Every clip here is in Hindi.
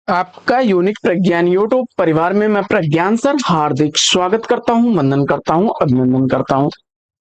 आपका यूनिक प्रज्ञान यूट्यूब परिवार में मैं प्रज्ञान सर हार्दिक स्वागत करता हूं, वंदन करता हूं, अभिनंदन करता हूं।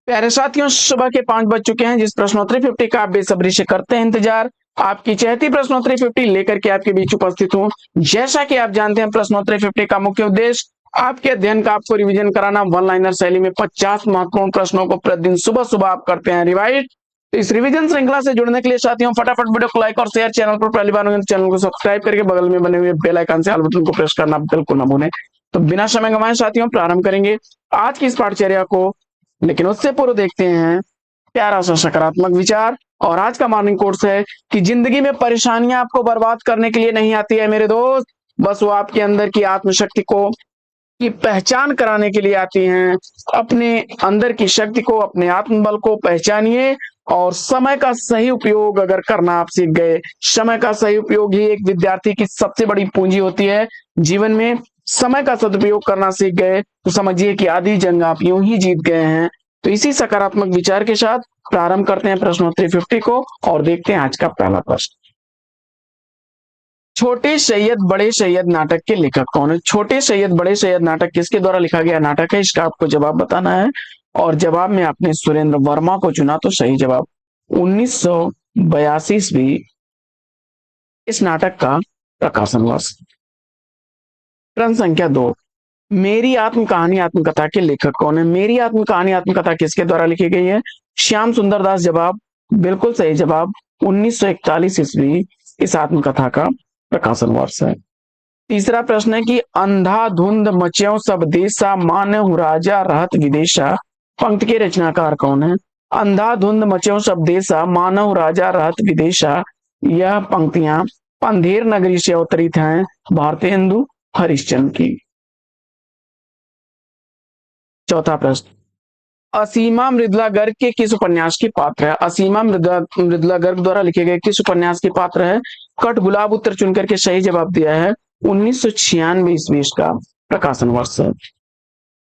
प्यारे साथियों, सुबह के 5 बज चुके हैं। जिस प्रश्नोत्तरी 50 का आप बेसब्री से करते हैं इंतजार, आपकी चहती प्रश्नोत्तरी 50 लेकर के आपके बीच उपस्थित हूं। जैसा कि आप जानते हैं, प्रश्नोत्तरी 50 का मुख्य उद्देश्य आपके अध्ययन का आपको रिवीजन कराना। वन लाइनर शैली में 50 महत्वपूर्ण प्रश्नों को प्रतिदिन सुबह सुबह आप करते हैं रिवाइज। तो इस रिवीजन श्रृंखला से जुड़ने के लिए साथियों, फटाफट वीडियो को लाइक और शेयर, चैनल पर पहली बार हो तो चैनल को सब्सक्राइब करके बगल में बने हुए बेल आइकन से ऑल बटन को प्रेस करना बिल्कुल ना भूलें। तो बिना समय गंवाए साथियों, प्रारंभ करेंगे आज की इस पाठचर्या को। लेकिन उससे पूर्व देखते हैं प्यारा सा सकारात्मक विचार। और आज का मॉर्निंग कोर्स है कि जिंदगी में परेशानियां आपको बर्बाद करने के लिए नहीं आती है मेरे दोस्त, बस वो आपके अंदर की आत्मशक्ति को की पहचान कराने के लिए आती हैं। अपने अंदर की शक्ति को, अपने आत्मबल को पहचानिए और समय का सही उपयोग अगर करना आप सीख गए, समय का सही उपयोग ही एक विद्यार्थी की सबसे बड़ी पूंजी होती है। जीवन में समय का सदुपयोग करना सीख गए तो समझिए कि आधी जंग आप यूं ही जीत गए हैं। तो इसी सकारात्मक विचार के साथ प्रारंभ करते हैं प्रश्नोत्तरी 50 को और देखते हैं आज का पहला प्रश्न। छोटे सैयद बड़े सैयद नाटक के लेखक कौन है? छोटे सैयद बड़े सैयद नाटक किसके द्वारा लिखा गया नाटक है? इसका आपको जवाब बताना है। और जवाब में आपने सुरेंद्र वर्मा को चुना, तो सही जवाब 1982 ईस्वी इस नाटक का प्रकाशन हुआ। प्रश्न संख्या 2, मेरी आत्म कहानी आत्मकथा के लेखक कौन है? मेरी आत्म कहानी आत्मकथा किसके द्वारा लिखी गई है? श्याम सुंदर दास। जवाब बिल्कुल सही जवाब 1941 ईस्वी इस आत्मकथा का प्रकाशन वर्ष है। तीसरा प्रश्न है कि अंधाधुंध मच्यों सब देशा मानहु राजा रहत विदेशा पंक्ति के रचनाकार कौन है? अंधाधुंध मच्यों सब देशा मानहु राजा रहत विदेशा, यह पंक्तियां पंधेर नगरी से अवतरित हैं भारतेंदु हरिश्चंद्र की। चौथा प्रश्न, असीमा मृदुला गर्ग के किस उपन्यास की पात्र है? असीमा मृदुला गर्ग द्वारा लिखे गए किस उपन्यास की पात्र है? कट गुलाब उत्तर चुनकर के सही जवाब दिया है 1996 ईस्वी का प्रकाशन वर्ष है।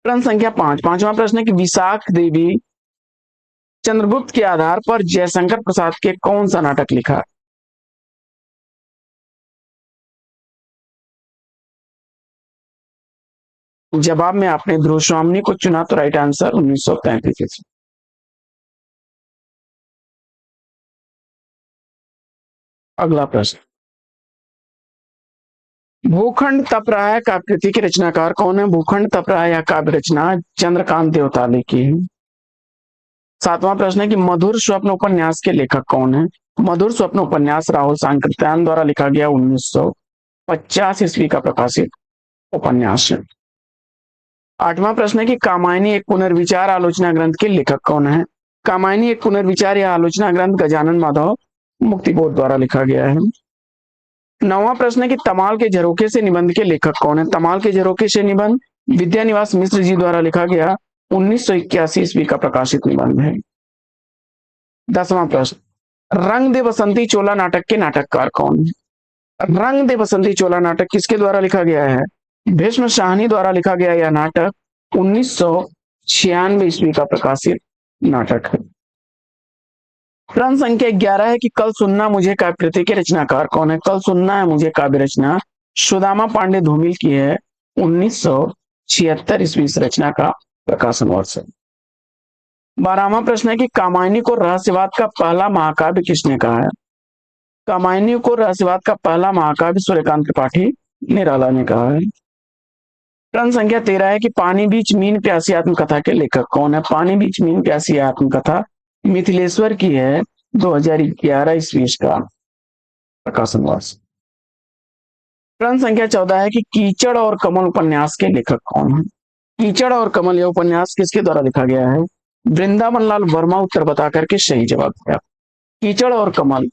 प्रश्न संख्या 5, पांचवा प्रश्न है कि विशाख देवी चंद्रगुप्त के आधार पर जयशंकर प्रसाद के कौन सा नाटक लिखा? जवाब में आपने ध्रुव स्वामी को चुना, तो राइट आंसर 1933। अगला प्रश्न, भूखंड तप रहा है काव्यकृति के रचनाकार कौन है? भूखंड तप रहा है यह काव्य रचना चंद्रकांत देवताली की है। सातवां प्रश्न है कि मधुर स्वप्न उपन्यास के लेखक कौन है? मधुर स्वप्न उपन्यास राहुल सांकृत्यायन द्वारा लिखा गया 1950 ईस्वी का प्रकाशित उपन्यास है। आठवां प्रश्न है कि कामायनी एक पुनर्विचार आलोचना ग्रंथ के लेखक कौन है? कामायनी एक पुनर्विचार या आलोचना ग्रंथ गजानन माधव मुक्तिबोध द्वारा लिखा गया है। नौवां प्रश्न है कि तमाल के झरोखे से निबंध के लेखक कौन है? तमाल के झरोखे से निबंध विद्यानिवास मिश्र जी द्वारा लिखा गया 1981 ईस्वी का प्रकाशित निबंध है। 10वां प्रश्न, रंग दे बसंती चोला नाटक के नाटककार कौन है? रंग दे बसंती चोला नाटक किसके द्वारा लिखा गया है? भीष्म शाहनी द्वारा लिखा गया यह नाटक 1996 ईस्वी का प्रकाशित नाटक है। प्रश्न संख्या 11 है कि कल सुनना मुझे काव्यकृति के रचनाकार कौन है? कल सुनना है मुझे काव्य रचना सुदामा पांडे धूमिल की है 1976 ईस्वी इस रचना का प्रकाशन वर्ष है। 12वां प्रश्न है कि कामायनी को रहस्यवाद का पहला महाकाव्य किसने कहा है? कामायनी को रहस्यवाद का पहला महाकाव्य सूर्यकांत त्रिपाठी निराला ने कहा है। प्रश्न संख्या 13 है कि पानी बीच मीन प्यासी आत्मकथा के लेखक कौन है? पानी बीच मीन प्यासी आत्मकथा मिथिलेश्वर की है 2011 ईस्वी का प्रकाशन वर्ष। प्रश्न संख्या 14 है कि कीचड़ और कमल उपन्यास के लेखक कौन है? कीचड़ और कमल यह उपन्यास किसके द्वारा लिखा गया है? वृंदावन लाल वर्मा उत्तर बता करके सही जवाब दिया। कीचड़ और कमल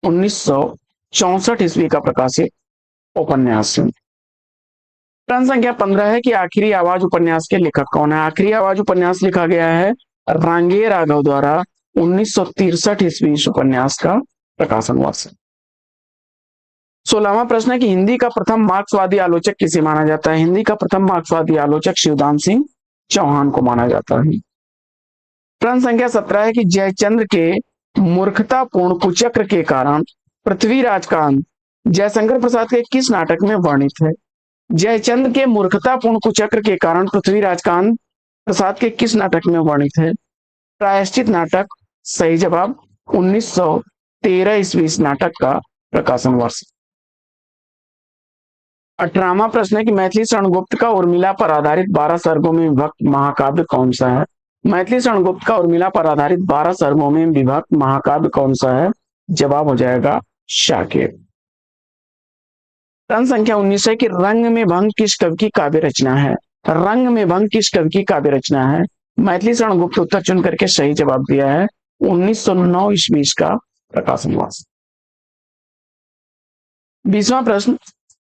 1964 ईस्वी का प्रकाशित उपन्यास है। प्रश्न संख्या 15 है कि आखिरी आवाज उपन्यास के लेखक कौन है? आखिरी आवाज उपन्यास लिखा गया है रांगे राघव द्वारा 1963 ईस्वी इस उपन्यास का प्रकाशन वर्ष है। 16वां प्रश्न है कि हिंदी का प्रथम मार्क्सवादी आलोचक किसे माना जाता है? हिंदी का प्रथम मार्क्सवादी आलोचक शिवदान सिंह चौहान को माना जाता है। प्रश्न संख्या 17 है कि जयचंद्र के मूर्खतापूर्ण कुचक्र के कारण पृथ्वीराज का जयशंकर प्रसाद के किस नाटक में वर्णित है? जयचंद के मूर्खतापूर्ण कुचक्र के कारण पृथ्वीराज कांत प्रसाद के किस नाटक में वर्णित है? प्रायश्चित नाटक। सही जवाब 1913 ईस्वी इस नाटक का प्रकाशन वर्ष। 18वां प्रश्न है कि मैथिली शरणगुप्त का उर्मिला पर आधारित 12 सर्गों में विभक्त महाकाव्य कौन सा है? मैथिली शरणगुप्त का उर्मिला पर आधारित 12 सर्गों में विभक्त महाकाव्य कौन सा है? जवाब हो जाएगा शाकेर। प्रश्न संख्या 19 है कि रंग में भंग किस कवि की काव्य रचना है? रंग में भंग किस कवि की काव्य रचना है? मैथिली शरणगुप्त उत्तर चुन करके सही जवाब दिया है 1909 ईस्वी का प्रकाशन वर्ष। 20वां प्रश्न,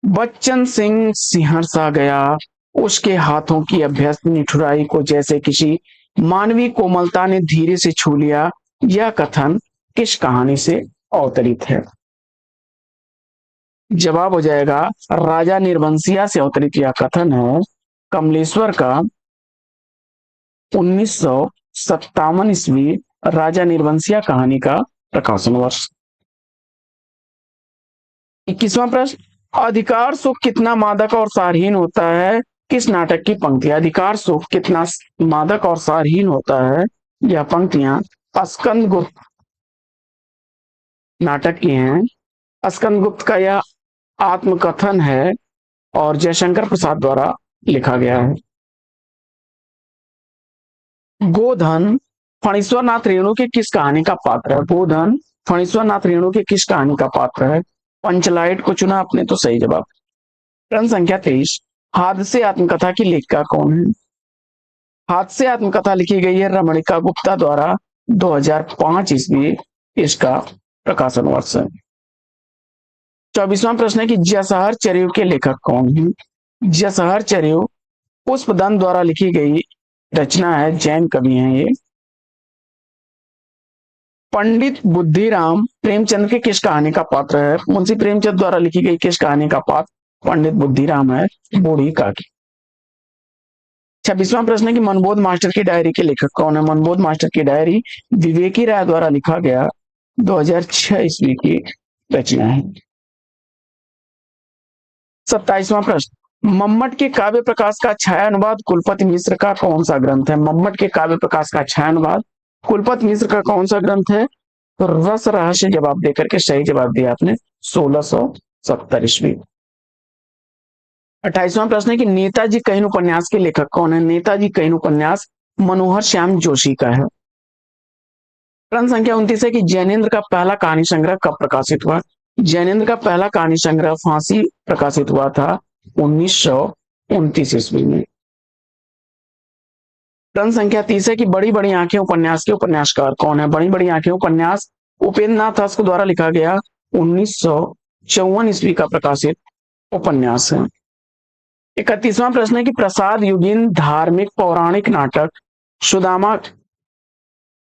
बच्चन सिंह सिंहरसा गया, उसके हाथों की अभ्यस्त निठुराई को जैसे किसी मानवीय कोमलता ने धीरे से छू लिया, यह कथन किस कहानी से अवतरित है? जवाब हो जाएगा राजा निर्वंशिया से अवतरित यह कथन है कमलेश्वर का 1957 ईस्वी राजा निर्वंशिया कहानी का प्रकाशन वर्ष। 21वां प्रश्न, अधिकार सुख कितना मादक और सारहीन होता है? किस नाटक की पंक्तियां? अधिकार सुख कितना मादक और सारहीन होता है, यह पंक्तियां स्कंदगुप्त नाटक की हैं। स्कंदगुप्त का यह आत्मकथन है और जयशंकर प्रसाद द्वारा लिखा गया है। गोधन फणीश्वरनाथ रेणु के किस कहानी का पात्र है? गोधन फणीश्वरनाथ रेणु के किस कहानी का पात्र है? पंचलाइट को चुना आपने तो सही जवाब। प्रश्न संख्या 23, हादसे आत्मकथा की लेखिका कौन है? हादसे आत्मकथा लिखी गई है रमणिका गुप्ता द्वारा 2005 ईस्वी इसका प्रकाशन वर्ष है। 24वां प्रश्न है कि जसहर चर्यु के लेखक कौन है? जसहर चर्यु पुष्पदंत द्वारा लिखी गई रचना है, जैन कवि हैं ये। पंडित बुद्धिराम प्रेमचंद के किस कहानी का पात्र है? मुंशी प्रेमचंद द्वारा लिखी गई किस कहानी का पात्र पंडित बुद्धिराम है? बूढ़ी काकी। 26वां प्रश्न है कि मनबोध मास्टर की डायरी के लेखक कौन है? मनबोध मास्टर की डायरी विवेकी राय द्वारा लिखा गया 2006 ईस्वी की रचना है। 27वां प्रश्न, मम्मट के काव्य प्रकाश का छायानुवाद कुलपति मिश्र का कौन सा ग्रंथ है? मम्मट के काव्य प्रकाश का छायानुवाद कुलपति मिश्र का कौन सा ग्रंथ है? तो रस रहस्य जवाब देकर के सही जवाब दिया आपने 1670 ईस्वी। 28वां प्रश्न है कि नेताजी कहीन उपन्यास के लेखक कौन है? नेताजी कहीन उपन्यास मनोहर श्याम जोशी का है। प्रश्न संख्या 29 है कि जैनेन्द्र का पहला कहानी संग्रह कब प्रकाशित हुआ? जैनेन्द्र का पहला कहानी संग्रह फांसी प्रकाशित हुआ था 1929 ईस्वी में। प्रश्न संख्या 30 है कि बड़ी बड़ी आंखें उपन्यास के उपन्यासकार कौन है? बड़ी बड़ी आंखें उपन्यास उपेंद्र नाथ हंस द्वारा लिखा गया 1954 ईस्वी का प्रकाशित उपन्यास है। 31वां प्रश्न है कि प्रसाद युगीन धार्मिक पौराणिक नाटक सुदामा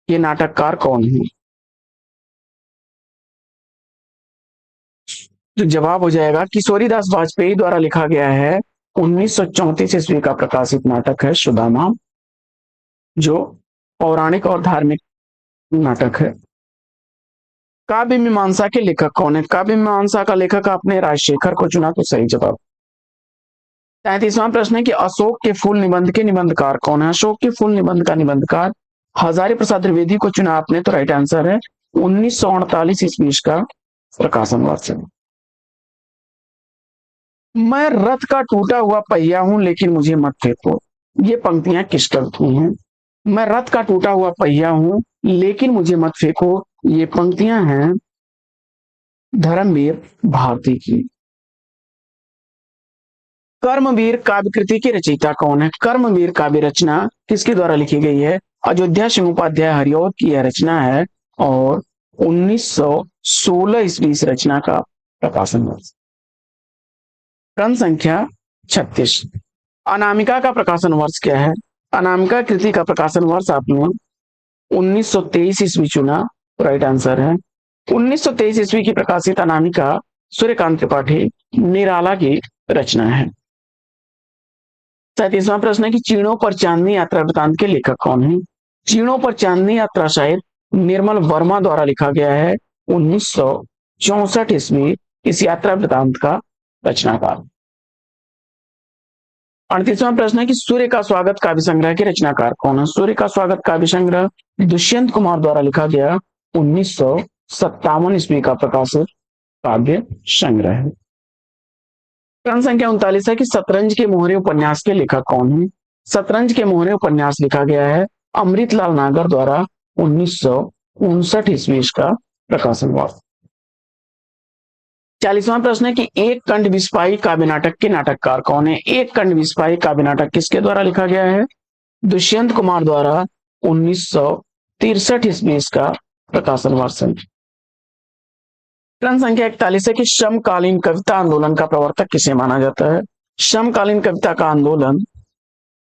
ये नाटककार कौन है? तो जवाब हो जाएगा किशोरीदास वाजपेयी द्वारा लिखा गया है 1934 ईस्वी का प्रकाशित नाटक है सुदामा, जो पौराणिक और धार्मिक नाटक है। काव्य मीमांसा के लेखक कौन है? काव्य मीमांसा का लेखक आपने राजशेखर को चुना तो सही जवाब। 33वां प्रश्न है कि अशोक के फूल निबंध के निबंधकार कौन है? अशोक के फूल निबंध का निबंधकार हजारी प्रसाद द्विवेदी को चुना आपने तो राइट आंसर है 1948 ईस्वी का प्रकाशन वर्ष है। मैं रथ का टूटा हुआ पहिया हूं लेकिन मुझे मत फेंको, ये पंक्तियां किस कवि की हैं? मैं रथ का टूटा हुआ पहिया हूं लेकिन मुझे मत फेंको, ये पंक्तियां हैं धर्मवीर भारती की। कर्मवीर काव्य कृति की रचयिता कौन है? कर्मवीर काव्य रचना किसके द्वारा लिखी गई है? अयोध्या सिंह उपाध्याय हरिऔध की यह रचना है और 1916 ईस्वी इस रचना का प्रकाशन हुआ। प्रश्न संख्या 36, अनामिका का प्रकाशन वर्ष क्या है? अनामिका कृति का प्रकाशन वर्ष आपने 1923 ईस्वी चुना, राइट आंसर है 1923 ईस्वी की प्रकाशित अनामिका सूर्यकांत त्रिपाठी निराला की रचना है। 37वां प्रश्न है कि चीणों पर चांदनी यात्रा वृतांत के लेखक कौन है? चीणों पर चांदनी यात्रा शायद निर्मल वर्मा द्वारा लिखा गया है 1964 ईस्वी इस यात्रा वृतांत का रचनाकार। 38वां प्रश्न है कि सूर्य का स्वागत काव्य संग्रह के रचनाकार कौन है? सूर्य का स्वागत काव्य संग्रह दुष्यंत कुमार द्वारा लिखा गया 1957 ईस्वी का प्रकाशित काव्य संग्रह है। प्रश्न संख्या 39 है कि शतरंज के मोहरे उपन्यास के लेखक कौन है? शतरंज के मोहरे उपन्यास लिखा गया है अमृतलाल नागर द्वारा 1959 ईस्वी का प्रकाशन हुआ। 40वां प्रश्न है कि एक कंठ विस्पाई काव्य नाटक के नाटककार कौन है? एक कंठ विस्पाई काव्य नाटक किसके द्वारा लिखा गया है? दुष्यंत कुमार द्वारा 1963 ईस्वी का प्रकाशन वर्ष है। प्रश्न संख्या 41 है कि समकालीन कविता आंदोलन का प्रवर्तक किसे माना जाता है? समकालीन कविता का आंदोलन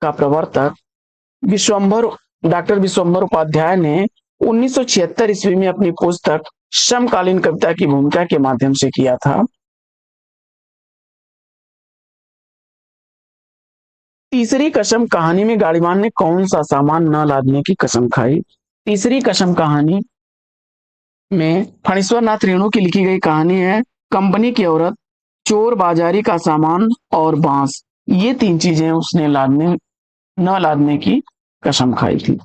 का प्रवर्तक डॉक्टर विश्वंभर उपाध्याय ने 1976 ईस्वी में अपनी पुस्तक समकालीन कविता की भूमिका के माध्यम से किया था। तीसरी कसम कहानी में गाड़ीवान ने कौन सा सामान न लादने की कसम खाई? तीसरी कसम कहानी में फणीश्वर नाथ रेणु की लिखी गई कहानी है कंपनी की औरत, चोर बाजारी का सामान और बांस, ये तीन चीजें उसने न लादने की कसम खाई थी।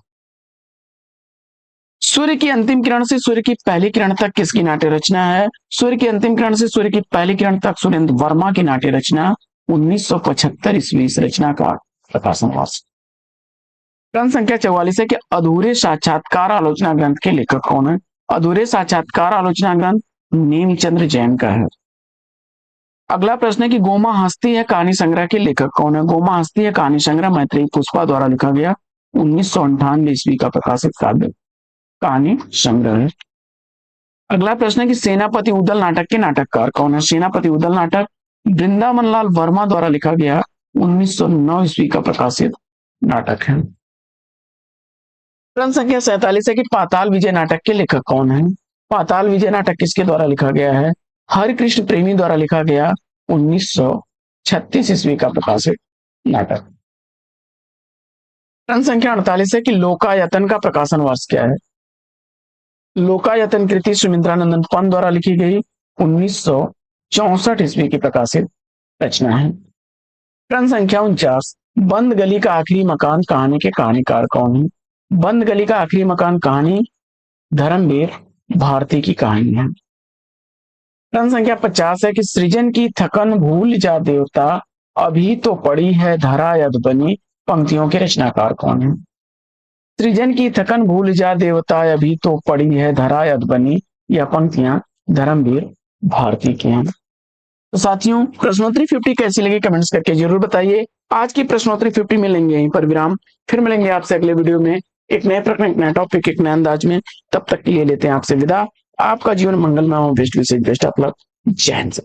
सूर्य की अंतिम किरण से सूर्य की पहली किरण तक किसकी नाट्य रचना है? सूर्य की अंतिम किरण से सूर्य की पहली किरण तक सुरेंद्र वर्मा की नाट्य रचना 1975 ईस्वी इस रचना का प्रकाशन वर्ष। प्रश्न संख्या 44 है कि अधूरे साक्षात्कार आलोचना ग्रंथ के लेखक कौन है? अधूरे साक्षात्कार आलोचना ग्रंथ नेमचंद्र जैन का है। अगला प्रश्न है कि गोमा हस्ती है कहानी संग्रह के लेखक कौन है? गोमा हस्ती है कहानी संग्रह मैत्रेयी पुष्पा द्वारा लिखा गया 1998 ईस्वी का प्रकाशित काव्य कहानी संग्रह है। अगला प्रश्न है कि सेनापति उदल नाटक के नाटककार कौन है? सेनापति उदल नाटक वृंदावन लाल वर्मा द्वारा लिखा गया 1909 ईस्वी का प्रकाशित नाटक है। प्रश्न संख्या 47 है कि पाताल विजय नाटक के लेखक कौन है? पाताल विजय नाटक किसके द्वारा लिखा गया है? हरिकृष्ण प्रेमी द्वारा लिखा गया 1936 ईस्वी का प्रकाशित नाटक। प्रश्न संख्या 48 है कि लोकायतन का प्रकाशन वर्ष क्या है? लोकायतन कृति सुमित्रानंदन पंत द्वारा लिखी गई 1964 ईस्वी की प्रकाशित रचना है। प्रश्न संख्या 49 बंद गली का आखिरी मकान कहानी के कहानीकार कौन है? बंद गली का आखिरी मकान कहानी धर्मवीर भारती की कहानी है। प्रश्न संख्या 50 है कि सृजन की थकन भूल जा देवता अभी तो पड़ी है धरा यद बनी पंक्तियों के रचनाकार कौन है? सृजन की थकन भूल जा देवता अभी तो पड़ी है धरा यद बनी, यह पंक्तियां धर्मवीर भारती की हैं। तो साथियों प्रश्नोत्तरी 50 कैसी लगी कमेंट्स करके जरूर बताइए। आज की प्रश्नोत्तरी 50 में लेंगे यहीं पर विराम, फिर मिलेंगे आपसे अगले वीडियो में एक नए प्रकरण, एक नया टॉपिक, एक नए अंदाज में। तब तक के लिए लेते हैं आपसे विदा। आपका जीवन मंगलमय हो, best wishes best of luck. जय हिंद।